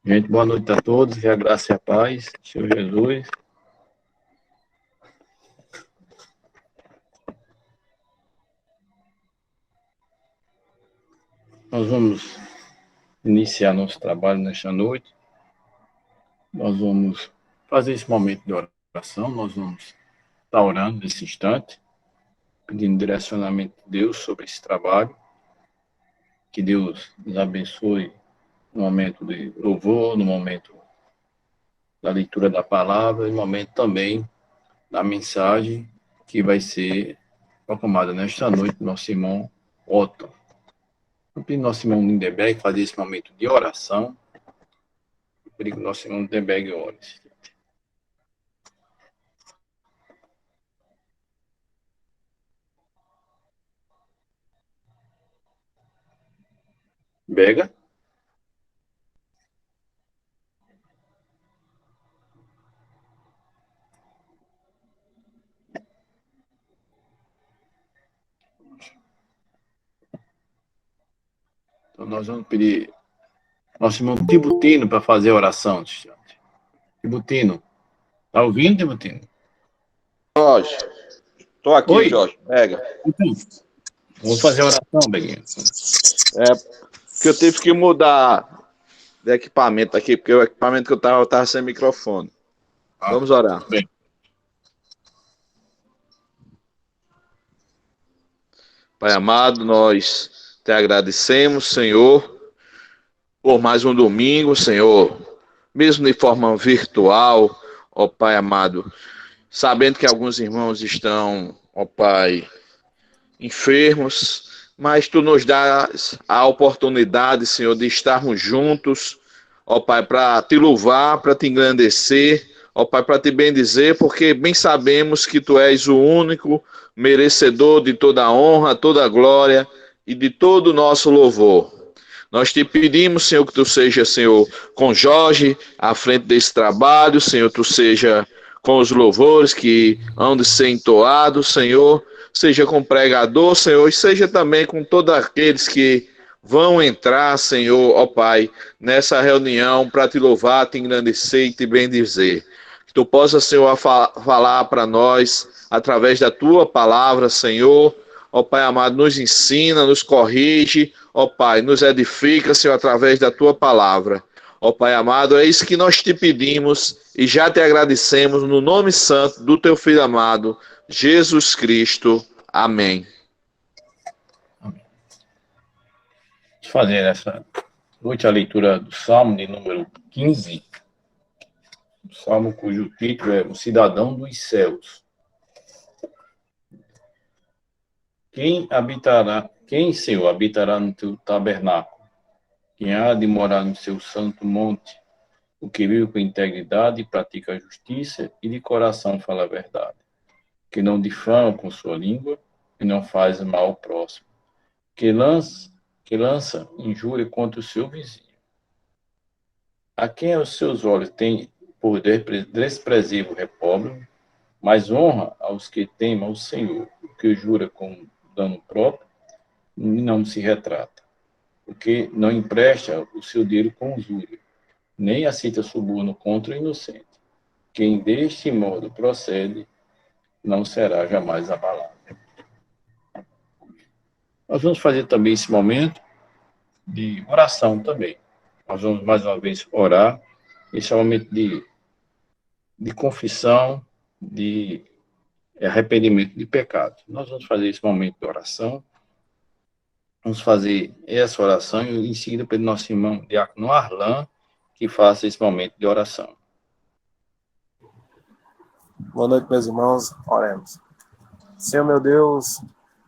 Gente, boa noite a todos, que a graça e a paz, Senhor Jesus. Nós vamos iniciar nosso trabalho nesta noite. Nós vamos fazer esse momento de oração, nós vamos estar orando nesse instante, pedindo direcionamento de Deus sobre esse trabalho, que Deus nos abençoe no momento de louvor, no momento da leitura da palavra e no momento também da mensagem que vai ser proclamada nesta noite do nosso irmão Otto. Eu pedi ao nosso irmão Lindenberg fazer esse momento de oração. Eu pedi que o nosso irmão Lindenberg ore. Bega? Então nós vamos pedir nosso irmão Tibutino para fazer a oração. Tibutino. Tá ouvindo, Tibutino? Jorge, tô aqui, Oi? Jorge. Pega. Então, vamos fazer a oração, Beguinho. Porque eu tive que mudar de equipamento aqui, porque o equipamento que eu tava sem microfone. Vamos orar. Bem. Pai amado, nós te agradecemos, Senhor, por mais um domingo, Senhor, mesmo de forma virtual, ó Pai amado, sabendo que alguns irmãos estão, ó Pai, enfermos, mas Tu nos dás a oportunidade, Senhor, de estarmos juntos, ó Pai, para Te louvar, para Te engrandecer, ó Pai, para Te bendizer, porque bem sabemos que Tu és o único merecedor de toda a honra, toda a glória e de todo o nosso louvor. Nós te pedimos, Senhor, que Tu seja, Senhor, com Jorge à frente desse trabalho, Senhor, Tu seja com os louvores que hão de ser entoados, Senhor, seja com o pregador, Senhor, e seja também com todos aqueles que vão entrar, Senhor, ó Pai, nessa reunião para Te louvar, Te engrandecer e Te bendizer. Que Tu possa, Senhor, falar para nós através da Tua palavra, Senhor, ó Pai amado, nos ensina, nos corrige, ó Pai, nos edifica, Senhor, através da Tua palavra. Ó Pai amado, é isso que nós te pedimos e já te agradecemos no nome santo do Teu Filho amado, Jesus Cristo. Amém. Vamos fazer essa noite a leitura do Salmo de número 15, o Salmo cujo título é O Cidadão dos Céus. Quem, Senhor, habitará no teu tabernáculo? Quem há de morar no seu santo monte? O que vive com integridade e pratica a justiça e de coração fala a verdade. Que não difama com sua língua e não faz mal ao próximo. Que lança injúria contra o seu vizinho. A quem aos seus olhos tem por desprezível repóbrio, mas honra aos que temem ao Senhor. O que jura com dano próprio e não se retrata. O que não empresta o seu dinheiro com usúria, nem aceita suborno contra o inocente. Quem deste modo procede, não será jamais abalado. Nós vamos fazer também esse momento de oração também. Nós vamos mais uma vez orar. Esse é um momento de confissão, de arrependimento de pecado. Nós vamos fazer esse momento de oração. Vamos fazer essa oração e em seguida pelo nosso irmão Diácono Arlan que faça esse momento de oração. Boa noite, meus irmãos. Oremos. Senhor, meu Deus,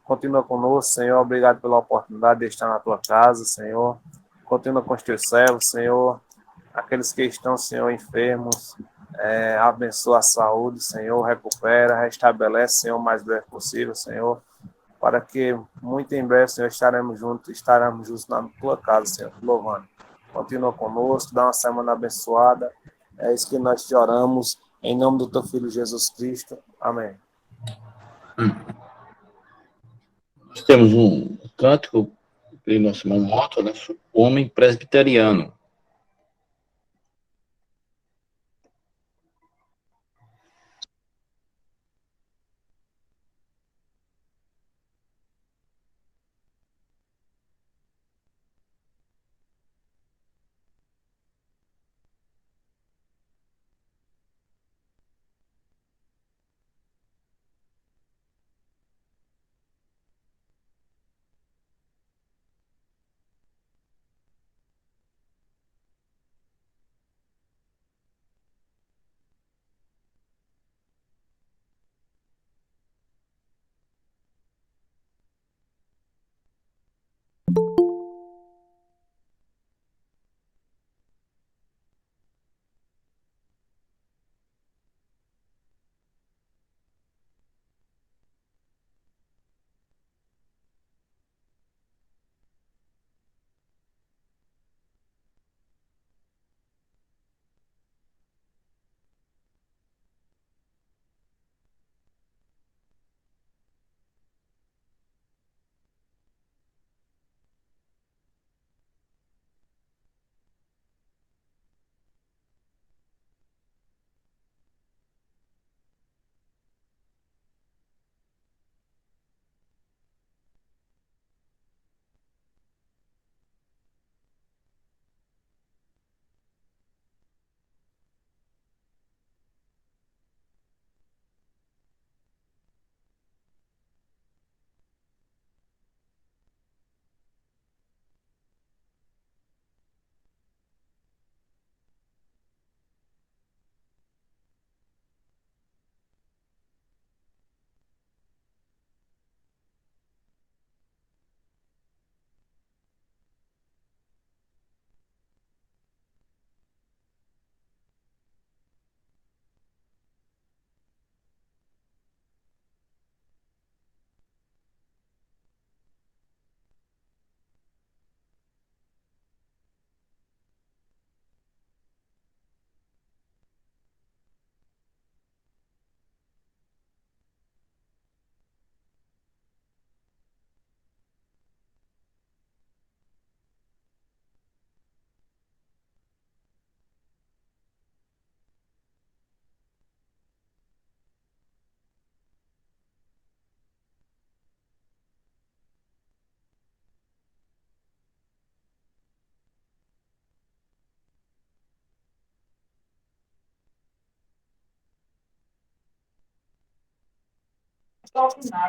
continua conosco, Senhor. Obrigado pela oportunidade de estar na tua casa, Senhor. Continua com os teus servos, Senhor. Aqueles que estão, Senhor, enfermos, abençoa a saúde, Senhor. Recupera, restabelece, Senhor, o mais breve possível, Senhor. Para que muito em breve, Senhor, estaremos juntos na tua casa, Senhor, te louvando. Continua conosco, dá uma semana abençoada. É isso que nós te oramos. Em nome do teu Filho Jesus Cristo. Amém. Nós temos um cântico do nosso irmão Otto, né? Homem presbiteriano.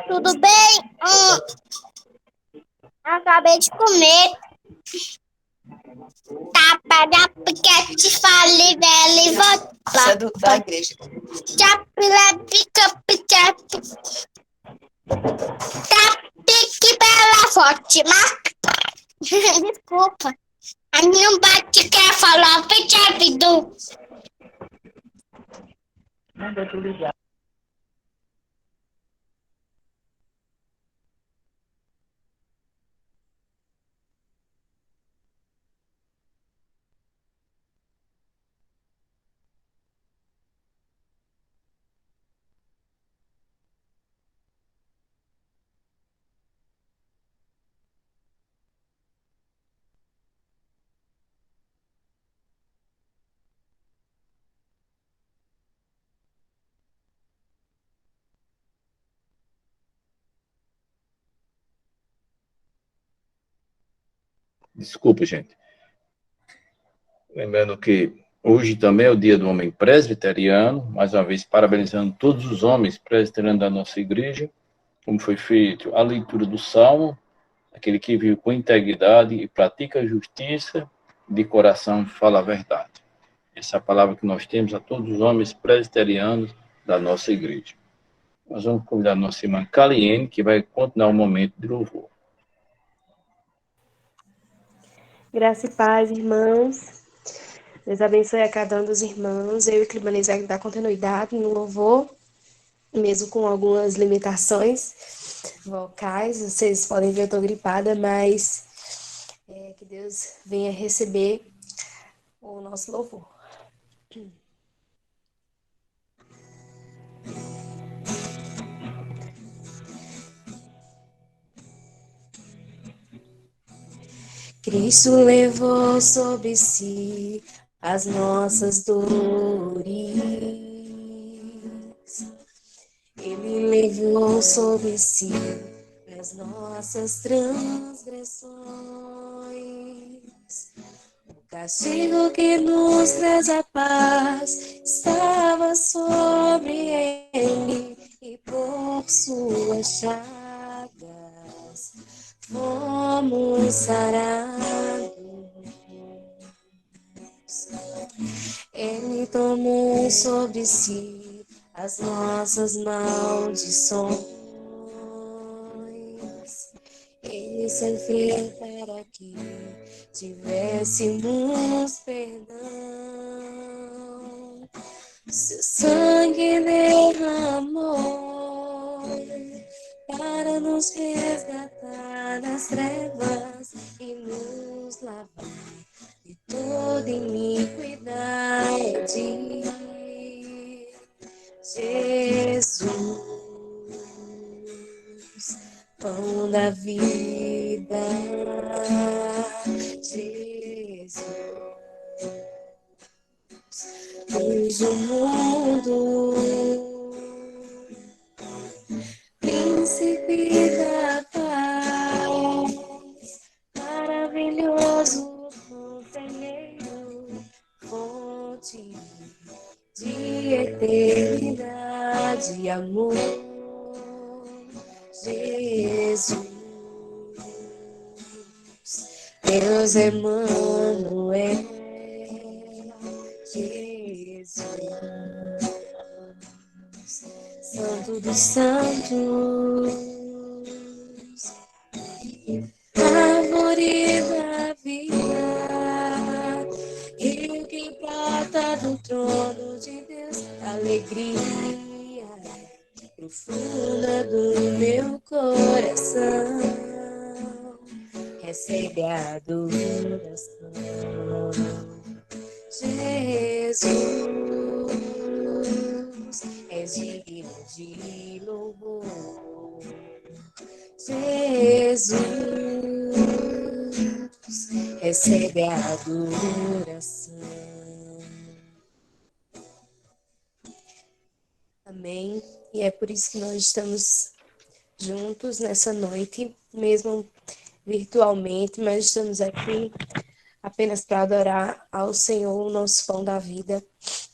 Tudo bem? Acabei de comer. Tapa da piquete, fale, velho, e volta. Isso é da igreja. Chapila, pica, pica, pique, bela, forte, mas... Desculpa. A minha bate quer falar, pica, pidu. Desculpa, gente. Lembrando que hoje também é o dia do homem presbiteriano, mais uma vez parabenizando todos os homens presbiterianos da nossa igreja, como foi feito a leitura do Salmo, aquele que vive com integridade e pratica a justiça, de coração fala a verdade. Essa é a palavra que nós temos a todos os homens presbiterianos da nossa igreja. Nós vamos convidar a nossa irmã Kaliene, que vai continuar o momento de louvor. Graça e paz, irmãos. Deus abençoe a cada um dos irmãos. Eu e o Clibanês vai dar continuidade no louvor, mesmo com algumas limitações vocais. Vocês podem ver, eu estou gripada, mas que Deus venha receber o nosso louvor. Cristo levou sobre si as nossas dores. Ele levou sobre si as nossas transgressões. O castigo que nos traz a paz estava sobre ele, e por suas chagas fomos sarados. Ele tomou sobre si as nossas maldições. Ele se fez para que tivéssemos perdão. Seu sangue derramou para nos resgatar das trevas e nos lavar de toda iniquidade. Jesus, pão da vida. Jesus, luz do mundo. Príncipe da paz, maravilhoso conselheiro, fonte de eternidade e amor. Jesus, Deus Emmanuel. Jesus, Santo dos Santos, árvore da vida, rio que brota do trono de Deus, alegria profunda do meu coração, recebe a adoração. Jesus, és digno de louvor. Jesus, recebe a adoração. Amém. E é por isso que nós estamos juntos nessa noite, mesmo virtualmente, mas estamos aqui apenas para adorar ao Senhor, o nosso pão da vida,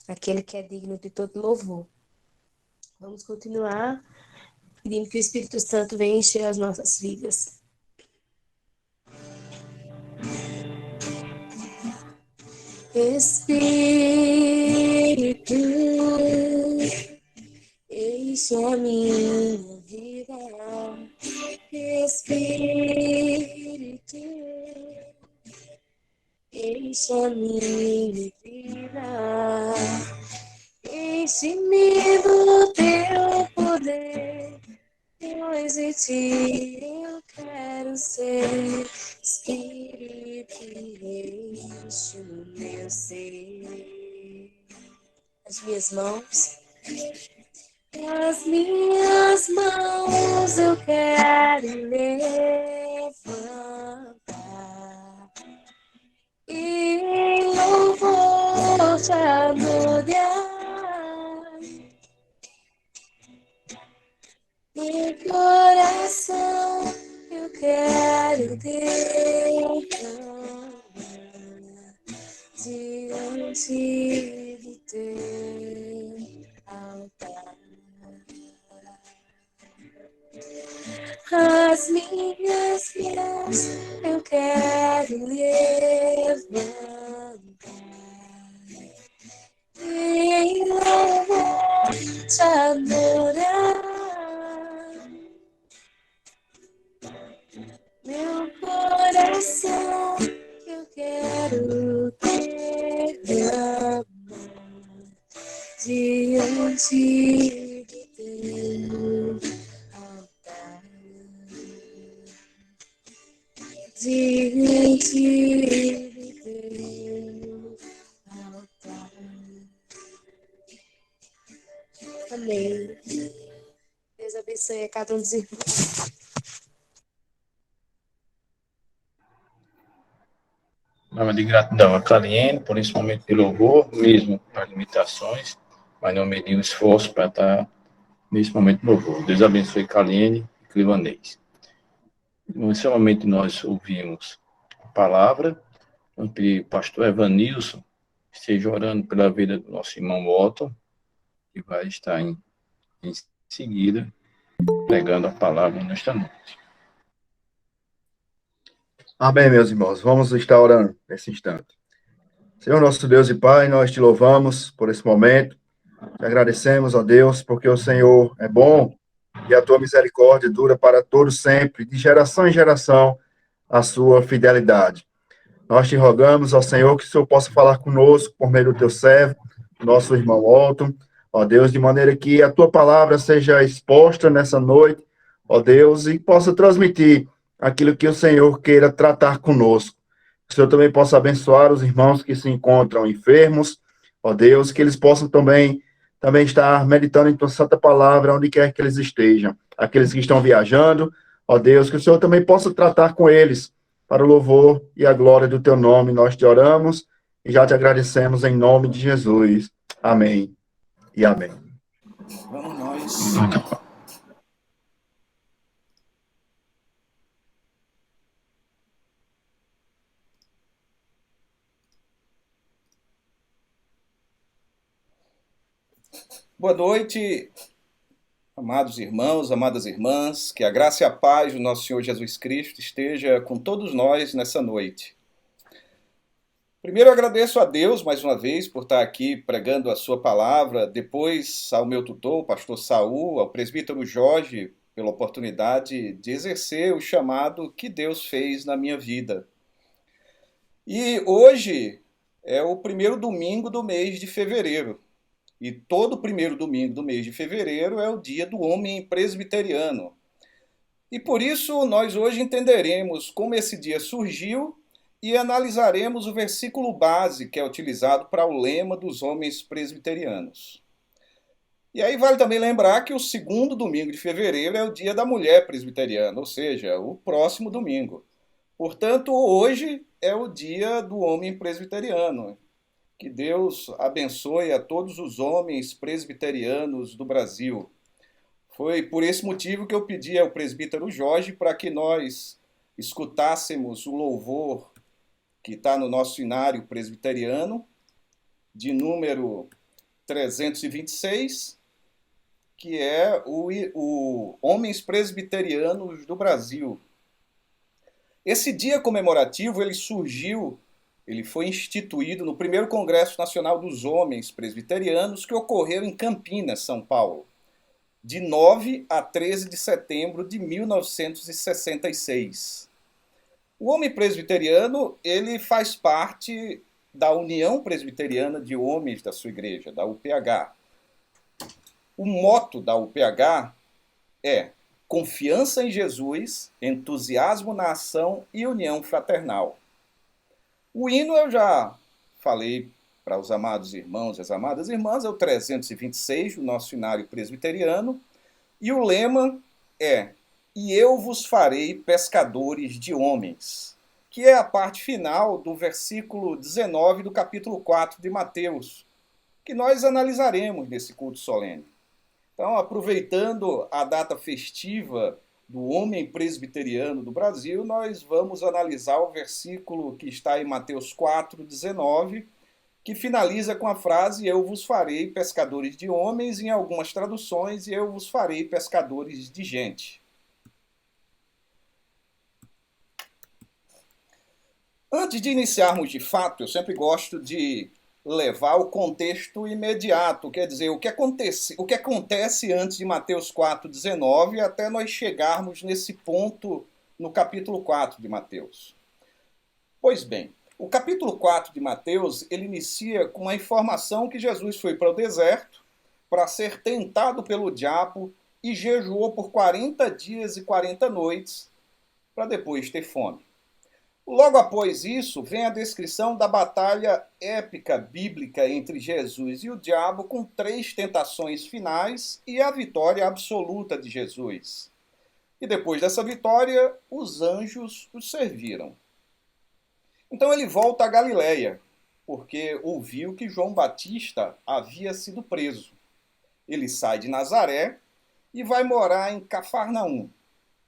aquele que é digno de todo louvor. Vamos continuar pedindo que o Espírito Santo venha encher as nossas vidas. Espírito, enche a minha vida. Espírito, enche a minha vida. Enche-me do teu poder, pois em ti eu quero ser. Espírito, enche o meu ser. As minhas mãos eu quero levantar e em louvor te adorar. Meu coração eu quero derramar diante do teu altar. As minhas mãos eu quero levantar e em louvor te adorar. Meu coração eu quero derramar diante do teu altar, diante do teu altar. Amém. Deus abençoe a cada um dos irmãos. Palavra de gratidão a Clariene por esse momento de louvor, mesmo com as limitações, mas não medir o esforço para estar nesse momento de louvor. Deus abençoe Clariene e Clivanês. Nesse momento nós ouvimos a palavra, vamos pedir ao pastor Evanilson esteja orando pela vida do nosso irmão Otton, que vai estar em seguida pregando a palavra nesta noite. Amém, meus irmãos. Vamos estar orando nesse instante. Senhor, nosso Deus e Pai, nós te louvamos por esse momento. Te agradecemos, ó Deus, porque o Senhor é bom e a tua misericórdia dura para todos sempre, de geração em geração, a sua fidelidade. Nós te rogamos, ó Senhor, que o Senhor possa falar conosco por meio do teu servo, nosso irmão Otton, ó Deus, de maneira que a tua palavra seja exposta nessa noite, ó Deus, e possa transmitir aquilo que o Senhor queira tratar conosco. Que o Senhor também possa abençoar os irmãos que se encontram enfermos, ó Deus, que eles possam também estar meditando em tua santa palavra, onde quer que eles estejam. Aqueles que estão viajando, ó Deus, que o Senhor também possa tratar com eles, para o louvor e a glória do teu nome. Nós te oramos e já te agradecemos em nome de Jesus. Amém e amém. Vamos nós. Boa noite, amados irmãos, amadas irmãs, que a graça e a paz do nosso Senhor Jesus Cristo esteja com todos nós nessa noite. Primeiro eu agradeço a Deus mais uma vez por estar aqui pregando a sua palavra, depois ao meu tutor, o pastor Saul, ao presbítero Jorge, pela oportunidade de exercer o chamado que Deus fez na minha vida. E hoje é o primeiro domingo do mês de fevereiro. E todo primeiro domingo do mês de fevereiro é o dia do homem presbiteriano. E por isso nós hoje entenderemos como esse dia surgiu e analisaremos o versículo base que é utilizado para o lema dos homens presbiterianos. E aí vale também lembrar que o segundo domingo de fevereiro é o dia da mulher presbiteriana, ou seja, o próximo domingo. Portanto, hoje é o dia do homem presbiteriano. Que Deus abençoe a todos os homens presbiterianos do Brasil. Foi por esse motivo que eu pedi ao presbítero Jorge para que nós escutássemos o louvor que está no nosso inário presbiteriano, de número 326, que é o Homens Presbiterianos do Brasil. Esse dia comemorativo ele foi instituído no primeiro Congresso Nacional dos Homens Presbiterianos, que ocorreu em Campinas, São Paulo, de 9 a 13 de setembro de 1966. O homem presbiteriano, ele faz parte da União Presbiteriana de Homens da sua igreja, da UPH. O moto da UPH é confiança em Jesus, entusiasmo na ação e união fraternal. O hino eu já falei para os amados irmãos e as amadas irmãs, é o 326 do nosso hinário presbiteriano, e o lema é: e eu vos farei pescadores de homens, que é a parte final do versículo 19 do capítulo 4 de Mateus, que nós analisaremos nesse culto solene. Então, aproveitando a data festiva do homem presbiteriano do Brasil, nós vamos analisar o versículo que está em Mateus 4, 19, que finaliza com a frase: eu vos farei pescadores de homens, em algumas traduções, e eu vos farei pescadores de gente. Antes de iniciarmos de fato, eu sempre gosto de levar o contexto imediato, quer dizer, o que acontece antes de Mateus 4, 19, até nós chegarmos nesse ponto no capítulo 4 de Mateus. Pois bem, o capítulo 4 de Mateus, ele inicia com a informação que Jesus foi para o deserto para ser tentado pelo diabo e jejuou por 40 dias e 40 noites para depois ter fome. Logo após isso, vem a descrição da batalha épica bíblica entre Jesus e o diabo, com 3 tentações finais e a vitória absoluta de Jesus. E depois dessa vitória, os anjos os serviram. Então ele volta a Galileia, porque ouviu que João Batista havia sido preso. Ele sai de Nazaré e vai morar em Cafarnaum,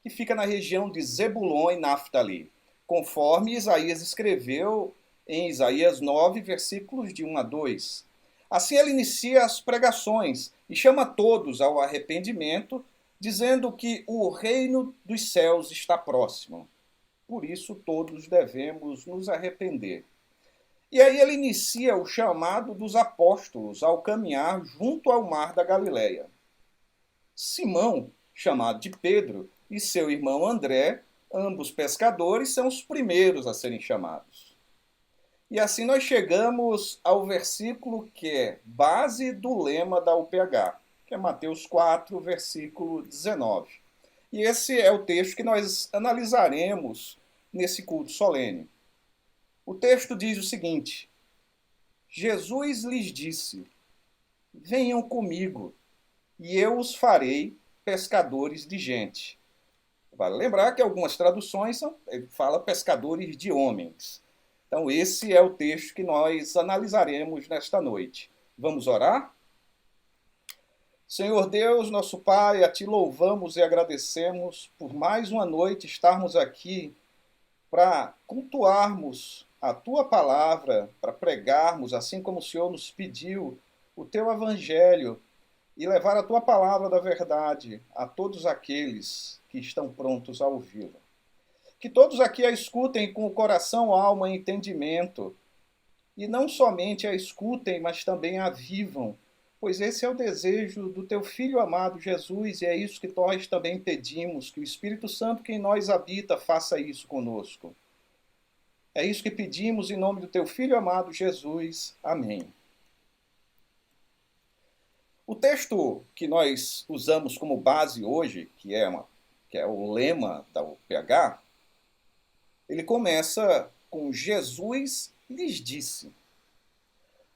que fica na região de Zebulon e Naftali, conforme Isaías escreveu em Isaías 9, versículos de 1 a 2. Assim ele inicia as pregações e chama todos ao arrependimento, dizendo que o reino dos céus está próximo. Por isso todos devemos nos arrepender. E aí ele inicia o chamado dos apóstolos ao caminhar junto ao mar da Galileia. Simão, chamado de Pedro, e seu irmão André, ambos pescadores, são os primeiros a serem chamados. E assim nós chegamos ao versículo que é base do lema da UPH, que é Mateus 4, versículo 19. E esse é o texto que nós analisaremos nesse culto solene. O texto diz o seguinte: Jesus lhes disse: venham comigo, e eu os farei pescadores de gente. Vale lembrar que algumas traduções ele fala pescadores de homens. Então esse é o texto que nós analisaremos nesta noite. Vamos orar? Senhor Deus, nosso Pai, a Ti louvamos e agradecemos por mais uma noite estarmos aqui para cultuarmos a Tua palavra, para pregarmos, assim como o Senhor nos pediu, o Teu Evangelho e levar a Tua palavra da verdade a todos aqueles que estão prontos a ouvi-la. Que todos aqui a escutem com o coração, alma e entendimento, e não somente a escutem, mas também a vivam, pois esse é o desejo do Teu Filho amado Jesus, e é isso que nós também pedimos, que o Espírito Santo que em nós habita faça isso conosco. É isso que pedimos em nome do Teu Filho amado Jesus. Amém. O texto que nós usamos como base hoje, que é o lema da UPH, ele começa com Jesus lhes disse.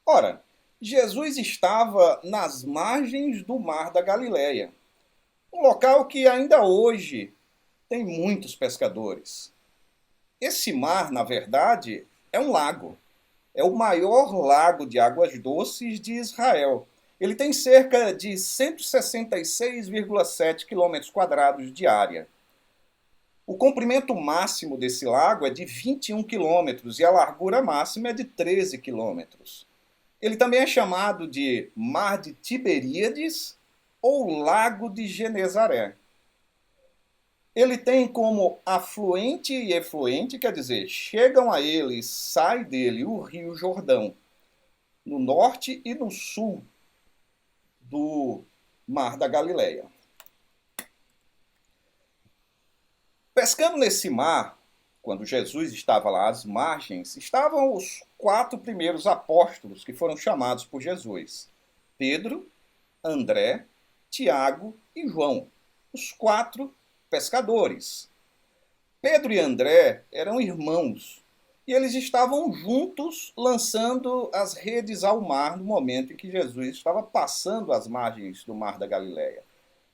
Ora, Jesus estava nas margens do mar da Galileia, um local que ainda hoje tem muitos pescadores. Esse mar, na verdade, é um lago. É o maior lago de águas doces de Israel. Ele tem cerca de 166,7 km² de área. O comprimento máximo desse lago é de 21 km e a largura máxima é de 13 km. Ele também é chamado de Mar de Tiberíades ou Lago de Genezaré. Ele tem como afluente e efluente, quer dizer, chegam a ele, sai dele o Rio Jordão, no norte e no sul do Mar da Galileia. Pescando nesse mar, quando Jesus estava lá às margens, estavam os 4 primeiros apóstolos que foram chamados por Jesus: Pedro, André, Tiago e João, os 4 pescadores. Pedro e André eram irmãos e eles estavam juntos lançando as redes ao mar no momento em que Jesus estava passando as margens do Mar da Galileia.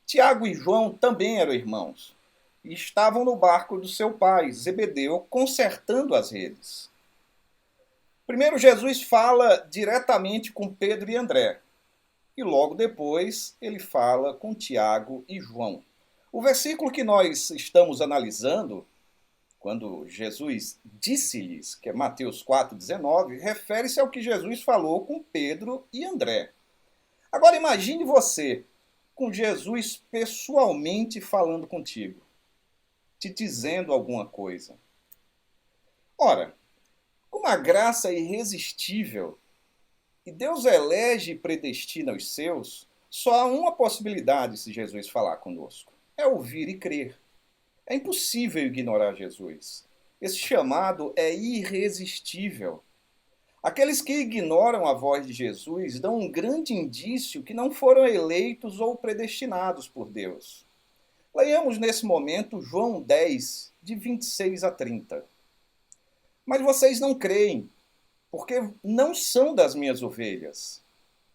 Tiago e João também eram irmãos e estavam no barco do seu pai, Zebedeu, consertando as redes. Primeiro, Jesus fala diretamente com Pedro e André, e logo depois ele fala com Tiago e João. O versículo que nós estamos analisando, quando Jesus disse-lhes, que é Mateus 4,19, refere-se ao que Jesus falou com Pedro e André. Agora imagine você com Jesus pessoalmente falando contigo, te dizendo alguma coisa. Ora, com uma graça irresistível, e Deus elege e predestina os seus, só há uma possibilidade se Jesus falar conosco: é ouvir e crer. É impossível ignorar Jesus. Esse chamado é irresistível. Aqueles que ignoram a voz de Jesus dão um grande indício que não foram eleitos ou predestinados por Deus. Leiamos nesse momento João 10, de 26 a 30. Mas vocês não creem, porque não são das minhas ovelhas.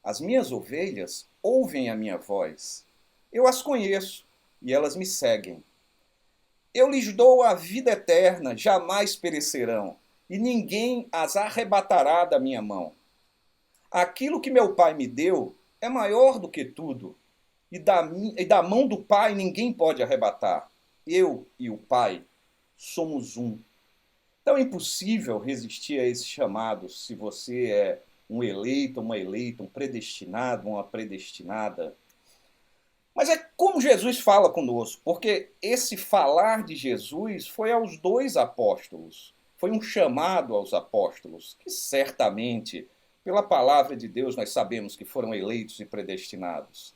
As minhas ovelhas ouvem a minha voz. Eu as conheço e elas me seguem. Eu lhes dou a vida eterna, jamais perecerão, e ninguém as arrebatará da minha mão. Aquilo que meu Pai me deu é maior do que tudo, e da mão do Pai ninguém pode arrebatar. Eu e o Pai somos um. Então é impossível resistir a esse chamado se você é um eleito, uma eleita, um predestinado, uma predestinada. Mas é como Jesus fala conosco, porque esse falar de Jesus foi aos 2 apóstolos. Foi um chamado aos apóstolos, que certamente, pela palavra de Deus, nós sabemos que foram eleitos e predestinados.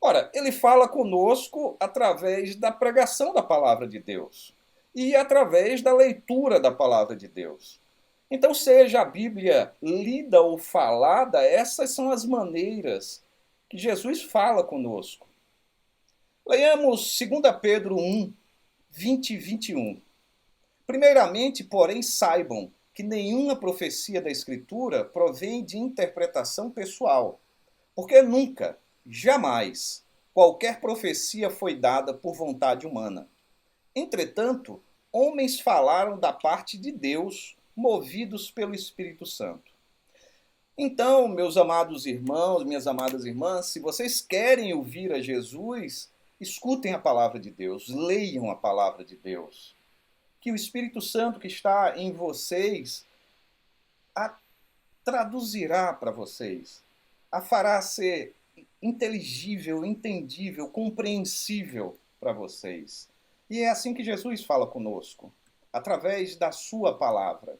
Ora, ele fala conosco através da pregação da palavra de Deus e através da leitura da palavra de Deus. Então, seja a Bíblia lida ou falada, essas são as maneiras que Jesus fala conosco. Leiamos 2 Pedro 1, 20 e 21. Primeiramente, porém, saibam que nenhuma profecia da Escritura provém de interpretação pessoal, porque nunca, jamais, qualquer profecia foi dada por vontade humana. Entretanto, homens falaram da parte de Deus, movidos pelo Espírito Santo. Então, meus amados irmãos, minhas amadas irmãs, se vocês querem ouvir a Jesus, escutem a palavra de Deus, leiam a palavra de Deus. Que o Espírito Santo que está em vocês a traduzirá para vocês, a fará ser inteligível, entendível, compreensível para vocês. E é assim que Jesus fala conosco, através da sua palavra.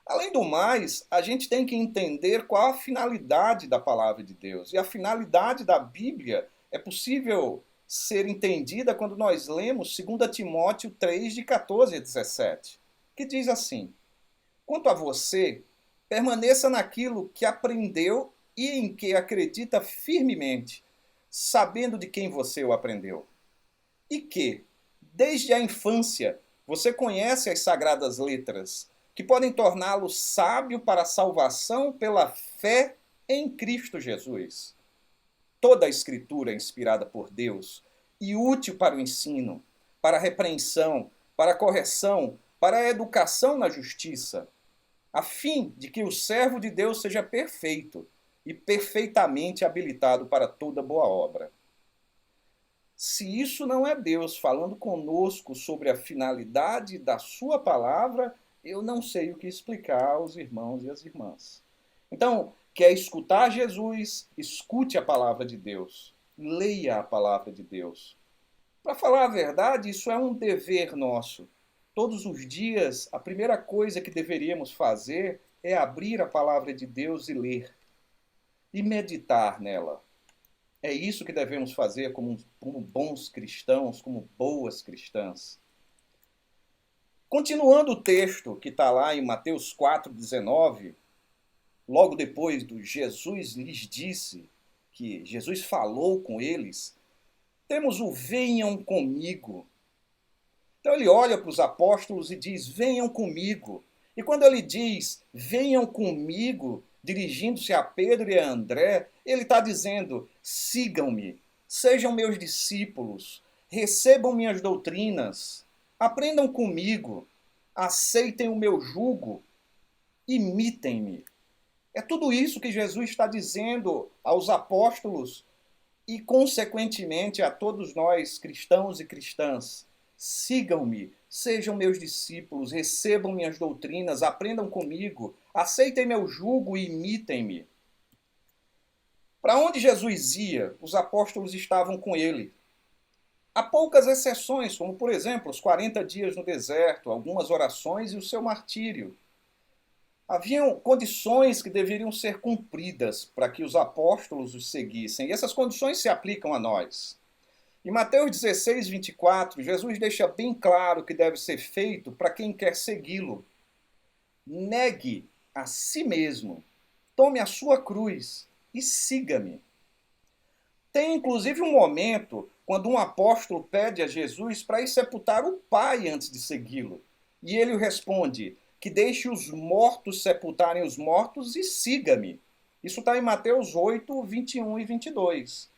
Além do mais, a gente tem que entender qual a finalidade da palavra de Deus. E a finalidade da Bíblia é possível ser entendida quando nós lemos 2 Timóteo 3, de 14 a 17, que diz assim: quanto a você, permaneça naquilo que aprendeu e em que acredita firmemente, sabendo de quem você o aprendeu. E que, desde a infância, você conhece as sagradas letras, que podem torná-lo sábio para a salvação pela fé em Cristo Jesus. Toda a Escritura é inspirada por Deus e útil para o ensino, para a repreensão, para a correção, para a educação na justiça, a fim de que o servo de Deus seja perfeito e perfeitamente habilitado para toda boa obra. Se isso não é Deus falando conosco sobre a finalidade da sua palavra, eu não sei o que explicar aos irmãos e às irmãs. Então, quer escutar Jesus? Escute a palavra de Deus. leia a palavra de Deus. Para falar a verdade, isso é um dever nosso. Todos os dias, a primeira coisa que deveríamos fazer é abrir a palavra de Deus e ler. E meditar nela. É isso que devemos fazer como bons cristãos, como boas cristãs. Continuando o texto que está lá em Mateus 4,19, logo depois do Jesus lhes disse, que Jesus falou com eles, temos o venham comigo. Então ele olha para os apóstolos e diz, venham comigo. E quando ele diz, venham comigo, dirigindo-se a Pedro e a André, ele está dizendo, sigam-me, sejam meus discípulos, recebam minhas doutrinas, aprendam comigo, aceitem o meu jugo, imitem-me. É tudo isso que Jesus está dizendo aos apóstolos e, consequentemente, a todos nós, cristãos e cristãs. Sigam-me, sejam meus discípulos, recebam minhas doutrinas, aprendam comigo, aceitem meu jugo e imitem-me. Para onde Jesus ia, os apóstolos estavam com ele. Há poucas exceções, como, por exemplo, os 40 dias no deserto, algumas orações e o seu martírio. Haviam condições que deveriam ser cumpridas para que os apóstolos os seguissem, e essas condições se aplicam a nós. Em Mateus 16, 24, Jesus deixa bem claro o que deve ser feito para quem quer segui-lo. Negue a si mesmo, tome a sua cruz e siga-me. Tem inclusive um momento quando um apóstolo pede a Jesus para ir sepultar o pai antes de segui-lo. E ele responde, que deixe os mortos sepultarem os mortos e siga-me. Isso está em Mateus 8, 21 e 22.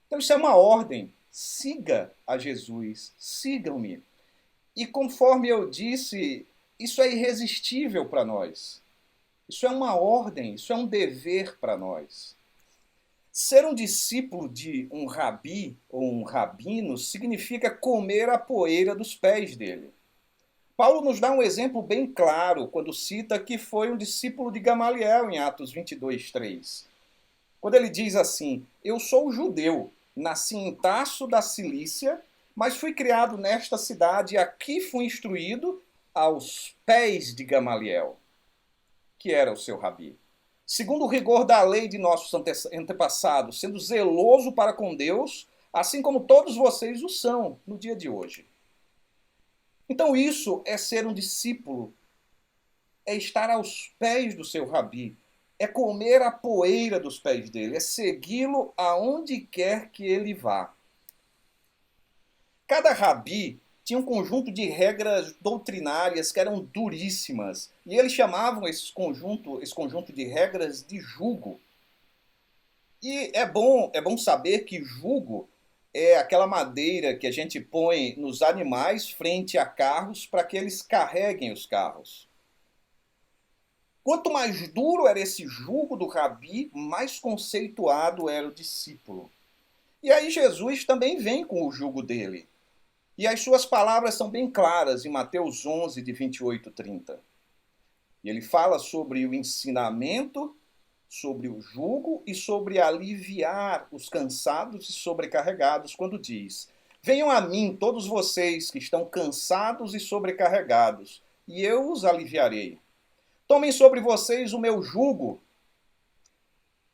Então isso é uma ordem. Siga a Jesus, sigam-me. E conforme eu disse, isso é irresistível para nós. Isso é uma ordem, isso é um dever para nós. Ser um discípulo de um rabi ou um rabino significa comer a poeira dos pés dele. Paulo nos dá um exemplo bem claro quando cita que foi um discípulo de Gamaliel em Atos 22, 3. Quando ele diz assim, eu sou judeu, nasci em Tarso da Cilícia, mas fui criado nesta cidade e aqui fui instruído aos pés de Gamaliel, que era o seu rabi. Segundo o rigor da lei de nossos antepassados, sendo zeloso para com Deus, assim como todos vocês o são no dia de hoje. Então isso é ser um discípulo, é estar aos pés do seu rabi, é comer a poeira dos pés dele, é segui-lo aonde quer que ele vá. Cada rabi tinha um conjunto de regras doutrinárias que eram duríssimas, e eles chamavam esse conjunto de regras de jugo. E é bom saber que jugo é aquela madeira que a gente põe nos animais frente a carros para que eles carreguem os carros. Quanto mais duro era esse jugo do rabi, mais conceituado era o discípulo. E aí Jesus também vem com o jugo dele. E as suas palavras são bem claras em Mateus 11, de 28 a 30. E ele fala sobre o ensinamento, sobre o jugo e sobre aliviar os cansados e sobrecarregados, quando diz, venham a mim todos vocês que estão cansados e sobrecarregados, e eu os aliviarei. Tomem sobre vocês o meu jugo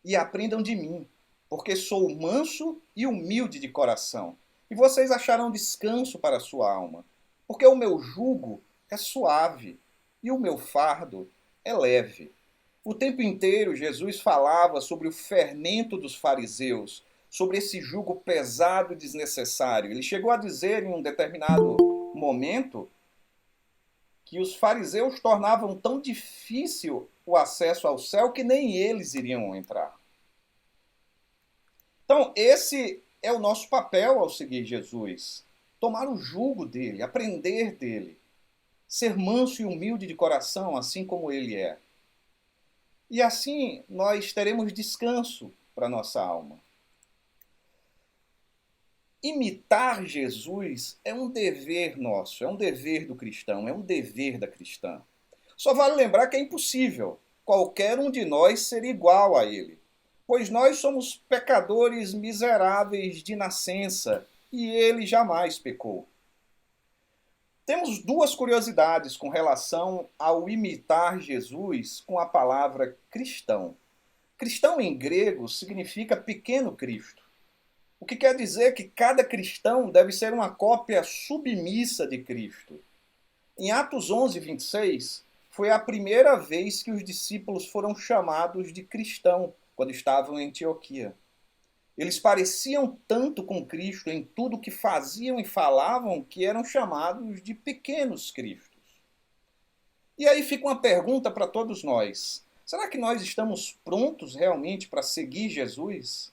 e aprendam de mim, porque sou manso e humilde de coração, e vocês acharão descanso para a sua alma, porque o meu jugo é suave e o meu fardo é leve. O tempo inteiro Jesus falava sobre o fermento dos fariseus, sobre esse jugo pesado e desnecessário. Ele chegou a dizer em um determinado momento que os fariseus tornavam tão difícil o acesso ao céu que nem eles iriam entrar. Então, esse é o nosso papel ao seguir Jesus. Tomar o jugo dele, aprender dele. Ser manso e humilde de coração, assim como ele é. E assim nós teremos descanso para nossa alma. Imitar Jesus é um dever nosso, é um dever do cristão, é um dever da cristã. Só vale lembrar que é impossível qualquer um de nós ser igual a ele. pois nós somos pecadores miseráveis de nascença, e ele jamais pecou. Temos duas curiosidades com relação ao imitar Jesus com a palavra cristão. Cristão em grego significa pequeno Cristo, o que quer dizer que cada cristão deve ser uma cópia submissa de Cristo. Em Atos 11, 26, foi a primeira vez que os discípulos foram chamados de cristão, quando estavam em Antioquia. Eles pareciam tanto com Cristo em tudo que faziam e falavam que eram chamados de pequenos Cristos. E aí fica uma pergunta para todos nós. Será que nós estamos prontos realmente para seguir Jesus?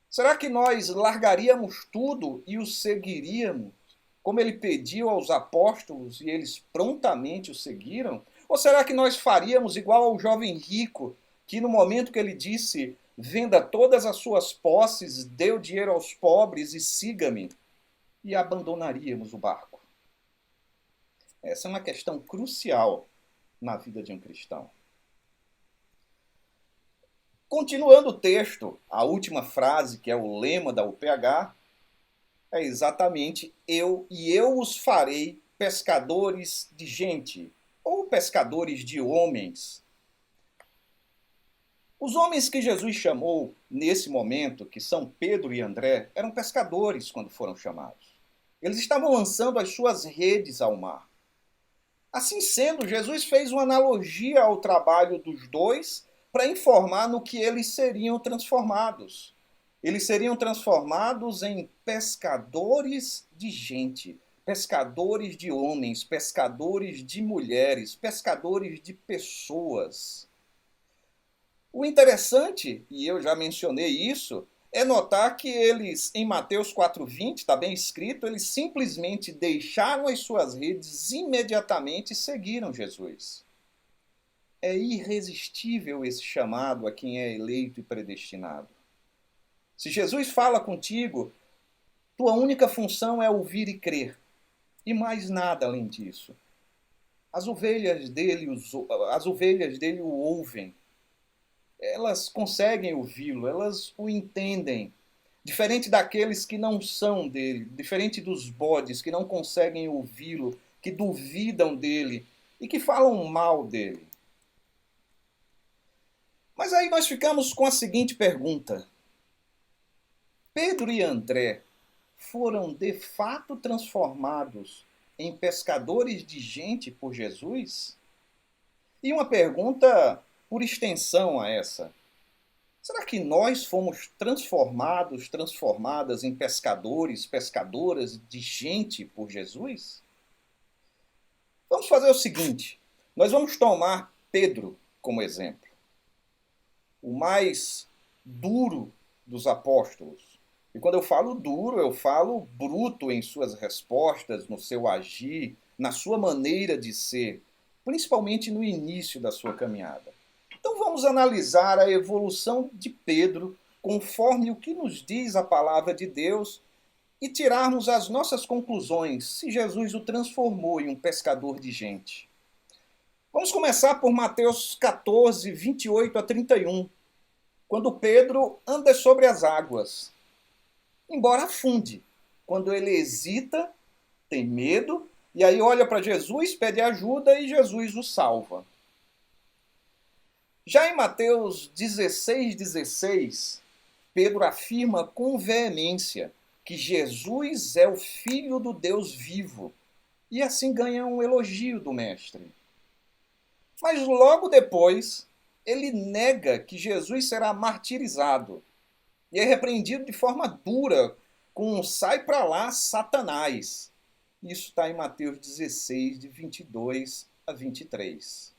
Será que nós largaríamos tudo e o seguiríamos, como ele pediu aos apóstolos e eles prontamente o seguiram? Ou será que nós faríamos igual ao jovem rico, que no momento que ele disse: venda todas as suas posses, dê o dinheiro aos pobres e siga-me, e abandonaríamos o barco? Essa é uma questão crucial na vida de um cristão. Continuando o texto, a última frase, que é o lema da UPH, é exatamente eu os farei pescadores de gente, ou pescadores de homens. Os homens que Jesus chamou nesse momento, que são Pedro e André, eram pescadores quando foram chamados. Eles estavam lançando as suas redes ao mar. Assim sendo, Jesus fez uma analogia ao trabalho dos dois para informar no que eles seriam transformados. Eles seriam transformados em pescadores de gente, pescadores de homens, pescadores de mulheres, pescadores de pessoas. O interessante, e eu já mencionei isso, é notar que eles, em Mateus 4,20, está bem escrito, eles simplesmente deixaram as suas redes imediatamente e seguiram Jesus. É irresistível esse chamado a quem é eleito e predestinado. Se Jesus fala contigo, tua única função é ouvir e crer, e mais nada além disso. As ovelhas dele o ouvem. Elas conseguem ouvi-lo, elas o entendem. Diferente daqueles que não são dele, diferente dos bodes que não conseguem ouvi-lo, que duvidam dele e que falam mal dele. Mas aí nós ficamos com a seguinte pergunta: Pedro e André foram de fato transformados em pescadores de gente por Jesus? E uma pergunta por extensão a essa: será que nós fomos transformadas em pescadores, pescadoras de gente por Jesus? Vamos fazer o seguinte: nós vamos tomar Pedro como exemplo, o mais duro dos apóstolos. E quando eu falo duro, eu falo bruto em suas respostas, no seu agir, na sua maneira de ser, principalmente no início da sua caminhada. Então vamos analisar a evolução de Pedro conforme o que nos diz a palavra de Deus e tirarmos as nossas conclusões se Jesus o transformou em um pescador de gente. Vamos começar por Mateus 14, 28 a 31, quando Pedro anda sobre as águas. Embora afunde, quando ele hesita, tem medo, e aí olha para Jesus, pede ajuda e Jesus o salva. Já em Mateus 16, 16, Pedro afirma com veemência que Jesus é o Filho do Deus vivo, e assim ganha um elogio do Mestre. Mas logo depois, ele nega que Jesus será martirizado, e é repreendido de forma dura, com um sai para lá, Satanás. Isso está em Mateus 16, de 22 a 23.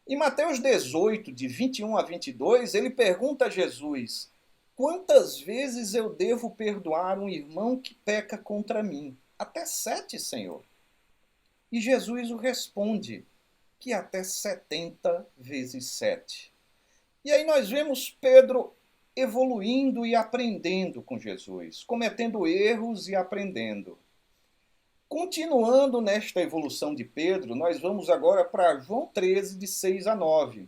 Em Mateus 18, de 21 a 22, ele pergunta a Jesus: quantas vezes eu devo perdoar um irmão que peca contra mim? Até 7, Senhor. E Jesus o responde que até 70 vezes 7. E aí nós vemos Pedro evoluindo e aprendendo com Jesus, cometendo erros e aprendendo. Continuando nesta evolução de Pedro, nós vamos agora para João 13, de 6 a 9.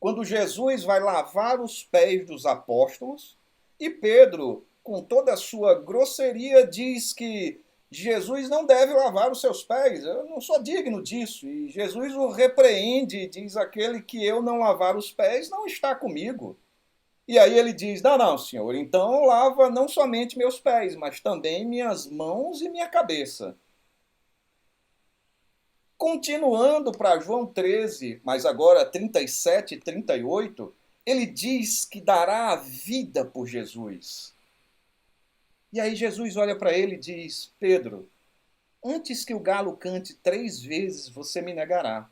quando Jesus vai lavar os pés dos apóstolos, e Pedro, com toda a sua grosseria, diz que Jesus não deve lavar os seus pés, eu não sou digno disso. E Jesus o repreende e diz: aquele que eu não lavar os pés não está comigo. E aí ele diz: não, não, senhor, então lava não somente meus pés, mas também minhas mãos e minha cabeça. Continuando para João 13, mas agora 37 e 38, ele diz que dará a vida por Jesus. E aí Jesus olha para ele e diz: Pedro, antes que o galo cante 3 vezes, você me negará.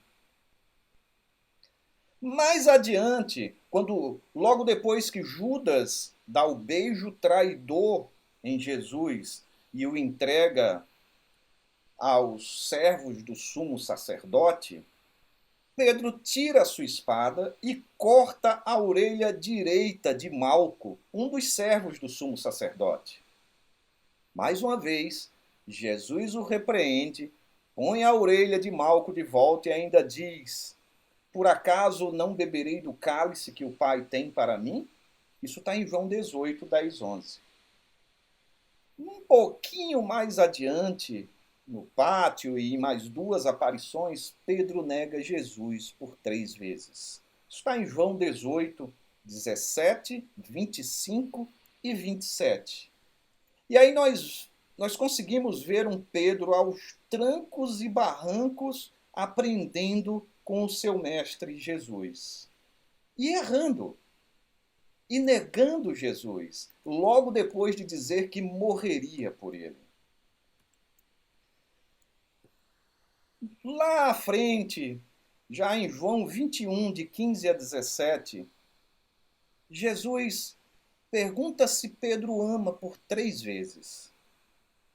Mais adiante, quando logo depois que Judas dá o beijo traidor em Jesus e o entrega aos servos do sumo sacerdote, Pedro tira a sua espada e corta a orelha direita de Malco, um dos servos do sumo sacerdote. Mais uma vez, Jesus o repreende, põe a orelha de Malco de volta e ainda diz: por acaso não beberei do cálice que o Pai tem para mim? Isso está em João 18, 10, 11. Um pouquinho mais adiante, no pátio e em mais 2 aparições, Pedro nega Jesus por 3 vezes. Isso está em João 18, 17, 25 e 27. E aí nós conseguimos ver um Pedro aos trancos e barrancos aprendendo com o seu mestre Jesus. E errando. E negando Jesus, logo depois de dizer que morreria por ele. Lá à frente, já em João 21, de 15 a 17, Jesus pergunta se Pedro ama por 3 vezes.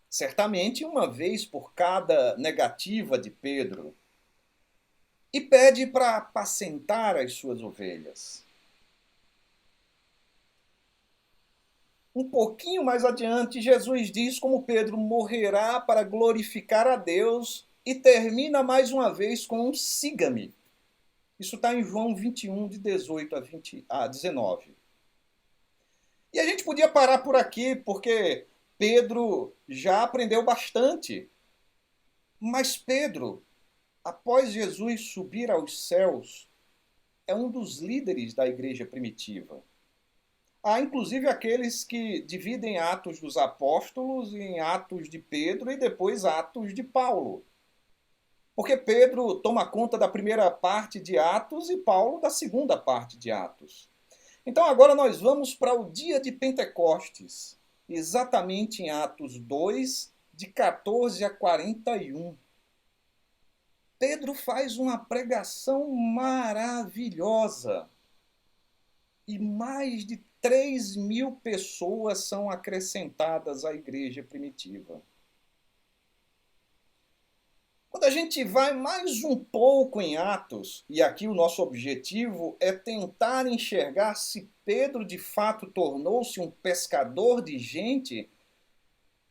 Certamente uma vez por cada negativa de Pedro. E pede para apacentar as suas ovelhas. Um pouquinho mais adiante, Jesus diz como Pedro morrerá para glorificar a Deus e termina mais uma vez com um siga-me. Isso está em João 21, de 18 a 19. E a gente podia parar por aqui, porque Pedro já aprendeu bastante. Mas Pedro, após Jesus subir aos céus, é um dos líderes da igreja primitiva. Há inclusive aqueles que dividem Atos dos Apóstolos em Atos de Pedro e depois Atos de Paulo. Porque Pedro toma conta da primeira parte de Atos e Paulo da segunda parte de Atos. Então agora nós vamos para o dia de Pentecostes, exatamente em Atos 2, de 14 a 41. Pedro faz uma pregação maravilhosa. E mais de 3.000 pessoas são acrescentadas à igreja primitiva. Quando a gente vai mais um pouco em Atos, e aqui o nosso objetivo é tentar enxergar se Pedro de fato tornou-se um pescador de gente,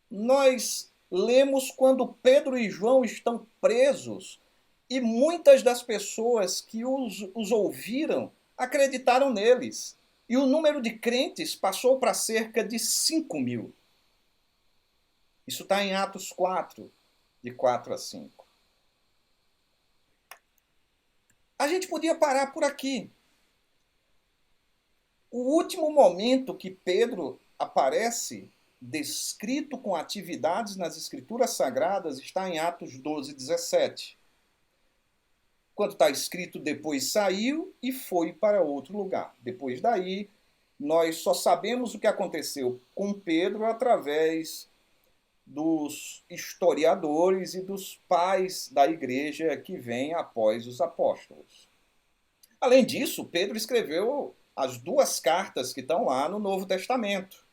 nós lemos quando Pedro e João estão presos e muitas das pessoas que os ouviram acreditaram neles. E o número de crentes passou para cerca de 5.000. Isso está em Atos 4, de 4 a 5. A gente podia parar por aqui. O último momento que Pedro aparece descrito com atividades nas Escrituras Sagradas está em Atos 12, 17. Quando está escrito, depois saiu e foi para outro lugar. Depois daí, nós só sabemos o que aconteceu com Pedro através dos historiadores e dos pais da igreja que vêm após os apóstolos. Além disso, Pedro escreveu as 2 cartas que estão lá no Novo Testamento.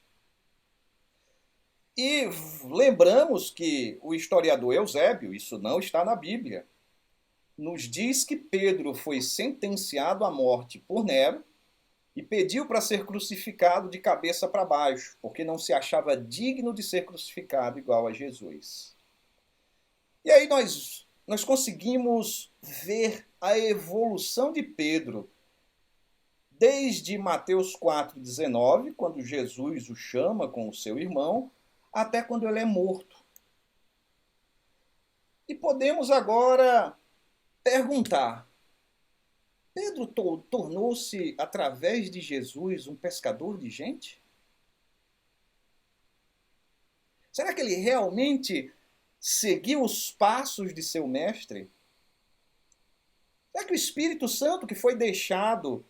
E lembramos que o historiador Eusébio, isso não está na Bíblia, nos diz que Pedro foi sentenciado à morte por Nero e pediu para ser crucificado de cabeça para baixo, porque não se achava digno de ser crucificado igual a Jesus. E aí nós conseguimos ver a evolução de Pedro desde Mateus 4,19, quando Jesus o chama com o seu irmão, até quando ele é morto. E podemos agora perguntar: Pedro tornou-se, através de Jesus, um pescador de gente? Será que ele realmente seguiu os passos de seu mestre? Será que o Espírito Santo que foi deixado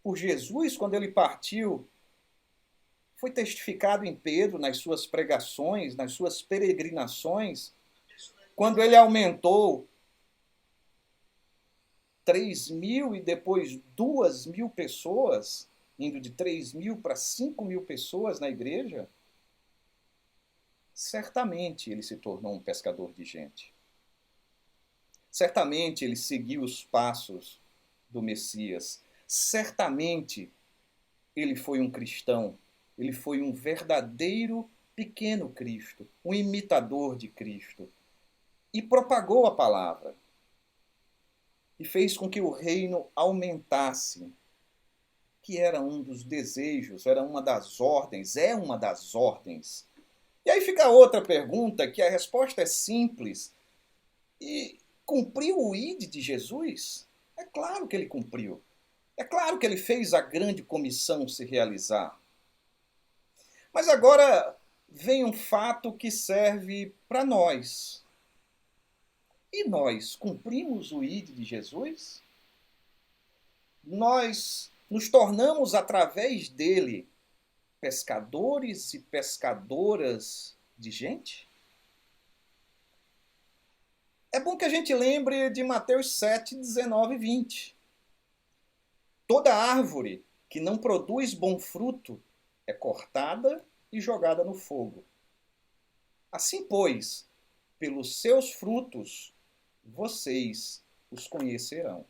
por Jesus quando ele partiu foi testificado em Pedro nas suas pregações, nas suas peregrinações, quando ele aumentou 3.000 e depois 2.000 pessoas, indo de 3.000 para 5.000 pessoas na igreja? Certamente ele se tornou um pescador de gente. Certamente ele seguiu os passos do Messias. Certamente ele foi um cristão. Ele foi um verdadeiro pequeno Cristo, um imitador de Cristo. E propagou a palavra. E fez com que o reino aumentasse, que era um dos desejos, era uma das ordens, é uma das ordens. E aí fica outra pergunta, que a resposta é simples. E cumpriu o ID de Jesus? É claro que ele cumpriu. É claro que ele fez a grande comissão se realizar. Mas agora vem um fato que serve para nós. E nós cumprimos o ID de Jesus? Nós nos tornamos, através dele, pescadores e pescadoras de gente? É bom que a gente lembre de Mateus 7, 19 e 20. Toda árvore que não produz bom fruto é cortada e jogada no fogo. Assim, pois, pelos seus frutos, vocês os conhecerão.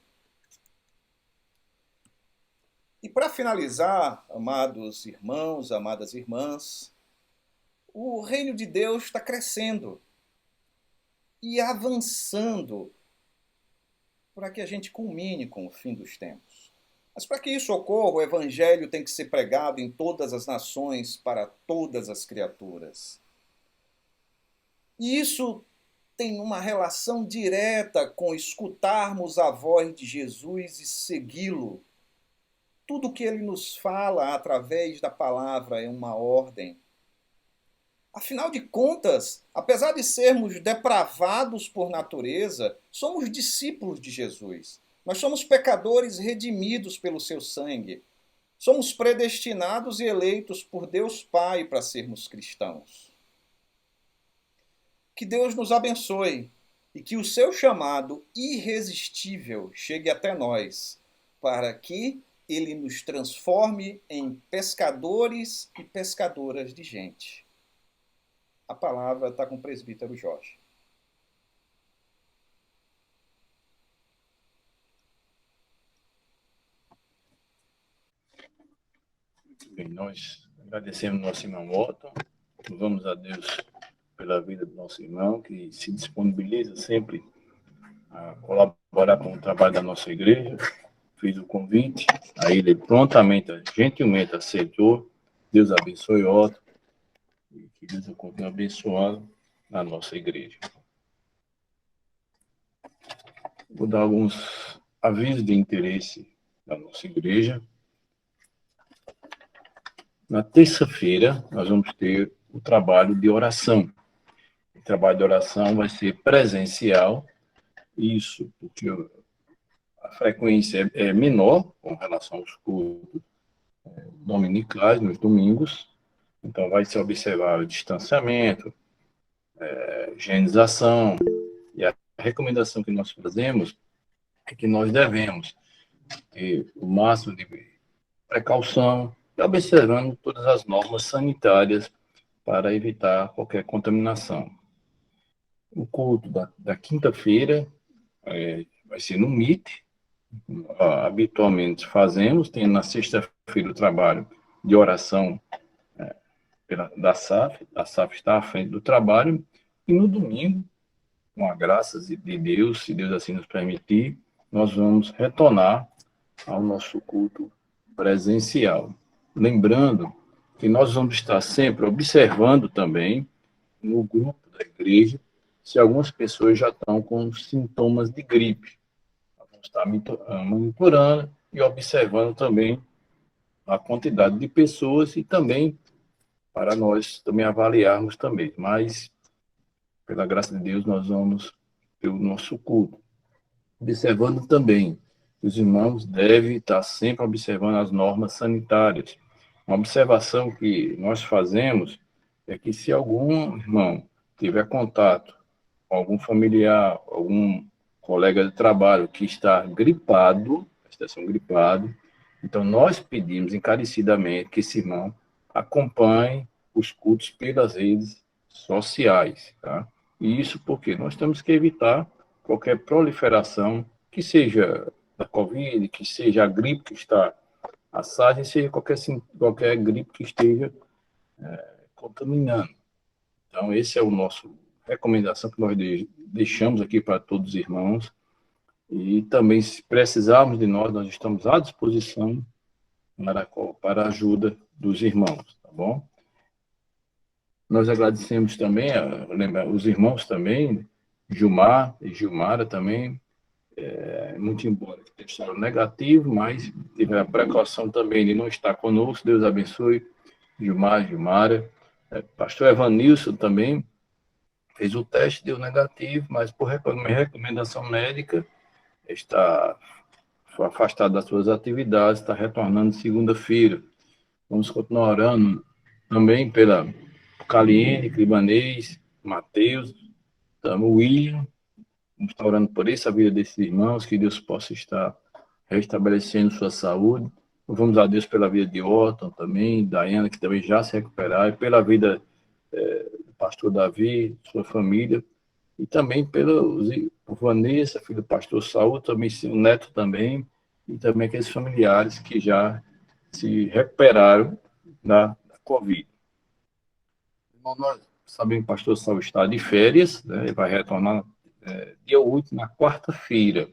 E para finalizar, amados irmãos, amadas irmãs, o reino de Deus está crescendo e avançando para que a gente culmine com o fim dos tempos. Mas para que isso ocorra, o evangelho tem que ser pregado em todas as nações, para todas as criaturas. E isso tem uma relação direta com escutarmos a voz de Jesus e segui-lo. Tudo que ele nos fala através da palavra é uma ordem. Afinal de contas, apesar de sermos depravados por natureza, somos discípulos de Jesus. Nós somos pecadores redimidos pelo seu sangue. Somos predestinados e eleitos por Deus Pai para sermos cristãos. Que Deus nos abençoe e que o seu chamado irresistível chegue até nós, para que ele nos transforme em pescadores e pescadoras de gente. A palavra está com o presbítero Jorge. Bem, nós agradecemos nosso irmão Otton, louvamos a Deus pela vida do nosso irmão, que se disponibiliza sempre a colaborar com o trabalho da nossa igreja. Fiz o convite, aí ele prontamente, gentilmente aceitou. Deus abençoe Otton, e que Deus o continue abençoando na nossa igreja. Vou dar alguns avisos de interesse da nossa igreja. Na terça-feira, nós vamos ter o trabalho de oração. O trabalho de oração vai ser presencial, isso porque a frequência é menor com relação aos cultos dominicais, nos domingos. Então, vai se observar o distanciamento, higienização, e a recomendação que nós fazemos é que nós devemos ter o máximo de precaução, observando todas as normas sanitárias para evitar qualquer contaminação. O culto da quinta-feira vai ser no MIT. Habitualmente fazemos, tem na sexta-feira o trabalho de oração da SAF. A SAF está à frente do trabalho. E no domingo, com a graça de Deus, se Deus assim nos permitir, nós vamos retornar ao nosso culto presencial. Lembrando que nós vamos estar sempre observando também no grupo da igreja se algumas pessoas já estão com sintomas de gripe. Vamos estar monitorando e observando também a quantidade de pessoas e também para nós também avaliarmos também. Mas, pela graça de Deus, nós vamos ter o nosso culto. Observando também, os irmãos devem estar sempre observando as normas sanitárias. Uma observação que nós fazemos é que se algum irmão tiver contato com algum familiar, algum colega de trabalho que está gripado, então nós pedimos encarecidamente que esse irmão acompanhe os cultos pelas redes sociais, tá? E isso porque nós temos que evitar qualquer proliferação, que seja da Covid, que seja a gripe que está assada, seja qualquer gripe que esteja contaminando. Então, esse é o nosso recomendação que nós deixamos aqui para todos os irmãos. E também, se precisarmos de nós estamos à disposição para a ajuda dos irmãos, tá bom? Nós agradecemos também os irmãos também, Gilmar e Gilmara também, muito embora testaram negativo, mas tiveram a precaução também de não estar conosco. Deus abençoe Gilmar, Gilmara. Pastor Evanilson também fez o teste, deu negativo, mas por recomendação médica está afastado das suas atividades, está retornando segunda-feira. Vamos continuar orando também pela Caliene, Clibanês, Mateus, o William. Vamos estar orando por isso, a vida desses irmãos, que Deus possa estar restabelecendo sua saúde. Vamos a Deus pela vida de Orton também, Diana, que também já se recuperaram, e pela vida do pastor Davi, sua família, e também pela Vanessa, filho do pastor Saúl, também seu neto também, e também aqueles familiares que já se recuperaram da Covid. Bom, nós sabemos que o pastor Saúl está de férias, né? Ele vai retornar dia 8, na quarta-feira.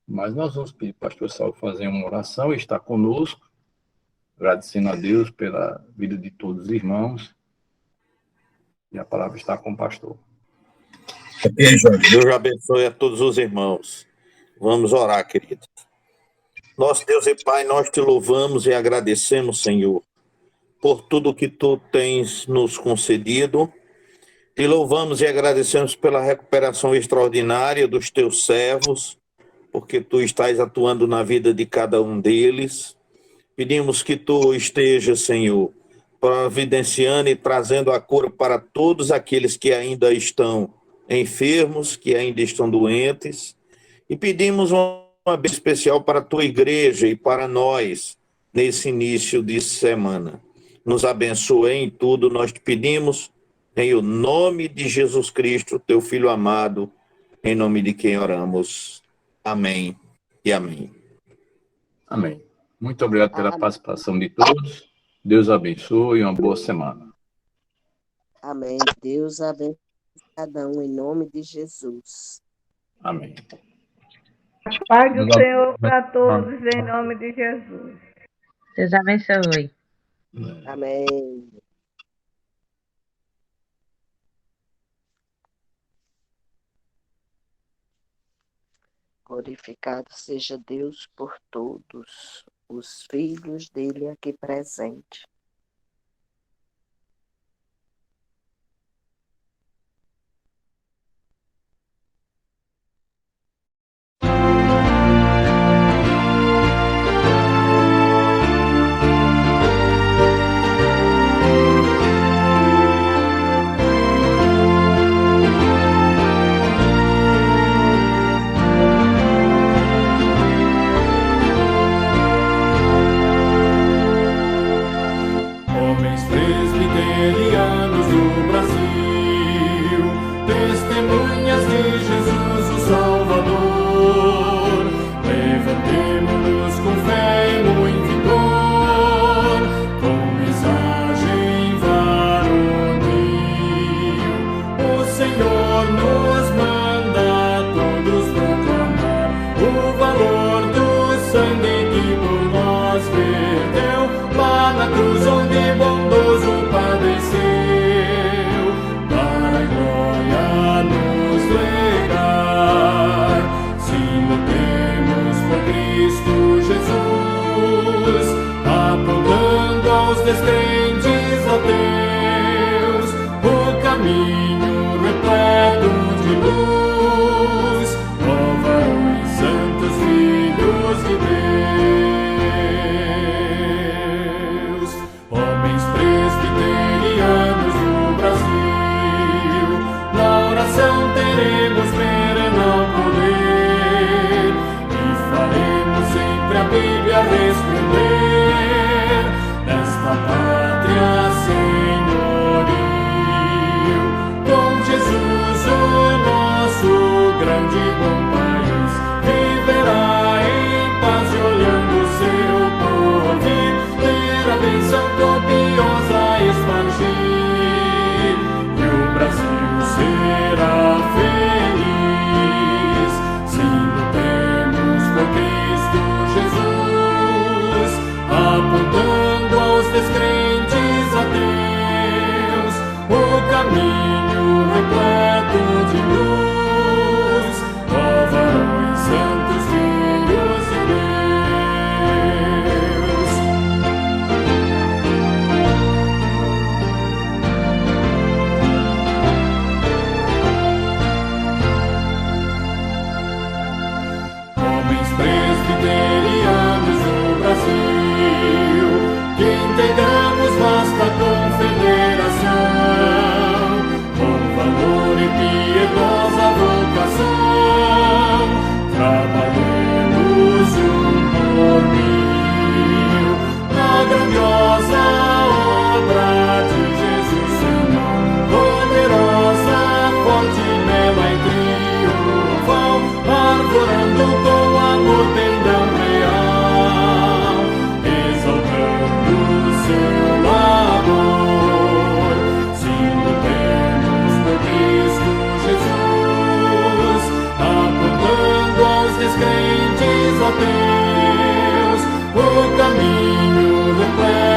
Mas nós vamos pedir para o pastor Saúl fazer uma oração e estar conosco, agradecendo a Deus pela vida de todos os irmãos. E a palavra está com o pastor. Ok, Jorge. Deus abençoe a todos os irmãos. Vamos orar, querido. Nosso Deus e Pai, nós te louvamos e agradecemos, Senhor, por tudo que tu tens nos concedido. Te louvamos e agradecemos pela recuperação extraordinária dos teus servos, porque tu estás atuando na vida de cada um deles. Pedimos que tu estejas, Senhor, providenciando e trazendo a cura para todos aqueles que ainda estão enfermos, que ainda estão doentes. E pedimos uma bênção especial para a tua igreja e para nós, nesse início de semana. Nos abençoe em tudo, nós te pedimos, em o nome de Jesus Cristo, teu Filho amado, em nome de quem oramos. Amém e amém. Amém. Muito obrigado pela participação de todos. Deus abençoe e uma boa semana. Amém. Deus abençoe cada um, em nome de Jesus. Amém. A paz do Senhor para todos, em nome de Jesus. Deus abençoe. Amém. Glorificado seja Deus por todos os filhos dele aqui presentes. o caminho do plano.